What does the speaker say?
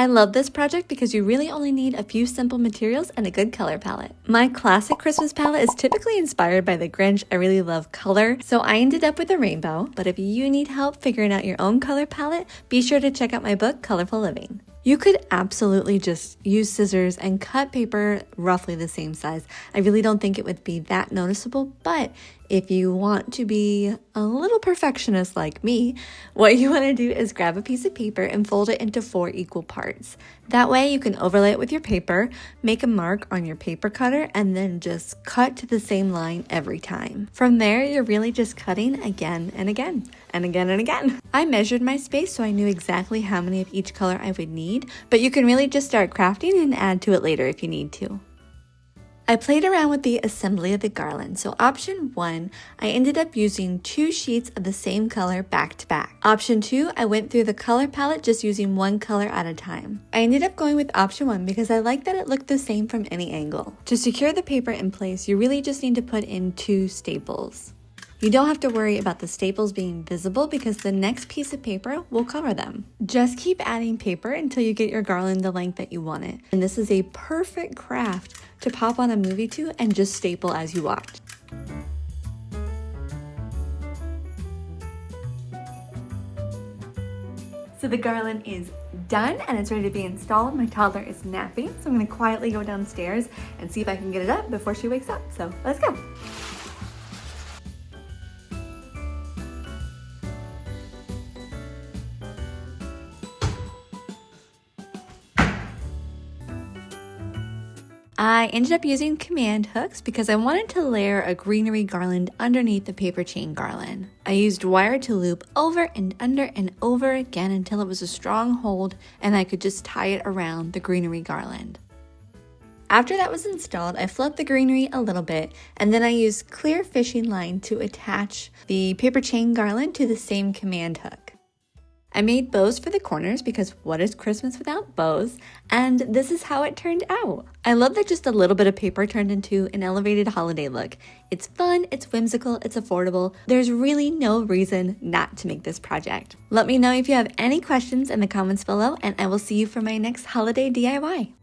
I love this project because you really only need a few simple materials and a good color palette. My classic Christmas palette is typically inspired by the Grinch. I really love color, so I ended up with a rainbow. But if you need help figuring out your own color palette, be sure to check out my book, Colorful Living. You could absolutely just use scissors and cut paper roughly the same size. I really don't think it would be that noticeable, but if you want to be a little perfectionist like me, what you want to do is grab a piece of paper and fold it into 4 equal parts. That way you can overlay it with your paper, make a mark on your paper cutter, and then just cut to the same line every time. From there, you're really just cutting again and again and again and again. I measured my space so I knew exactly how many of each color I would need, but you can really just start crafting and add to it later if you need to. I played around with the assembly of the garland. So option 1, I ended up using 2 sheets of the same color back to back. Option 2, I went through the color palette just using one color at a time. I ended up going with option 1 because I like that it looked the same from any angle. To secure the paper in place, you really just need to put in 2 staples. You don't have to worry about the staples being visible because the next piece of paper will cover them. Just keep adding paper until you get your garland the length that you want it. And this is a perfect craft to pop on a movie to and just staple as you watch. So the garland is done and it's ready to be installed. My toddler is napping, so I'm gonna quietly go downstairs and see if I can get it up before she wakes up. So let's go. I ended up using command hooks because I wanted to layer a greenery garland underneath the paper chain garland. I used wire to loop over and under and over again until it was a strong hold and I could just tie it around the greenery garland. After that was installed, I fluffed the greenery a little bit and then I used clear fishing line to attach the paper chain garland to the same command hook. I made bows for the corners because what is Christmas without bows? And this is how it turned out. I love that just a little bit of paper turned into an elevated holiday look. It's fun, it's whimsical, it's affordable. There's really no reason not to make this project. Let me know if you have any questions in the comments below and I will see you for my next holiday DIY.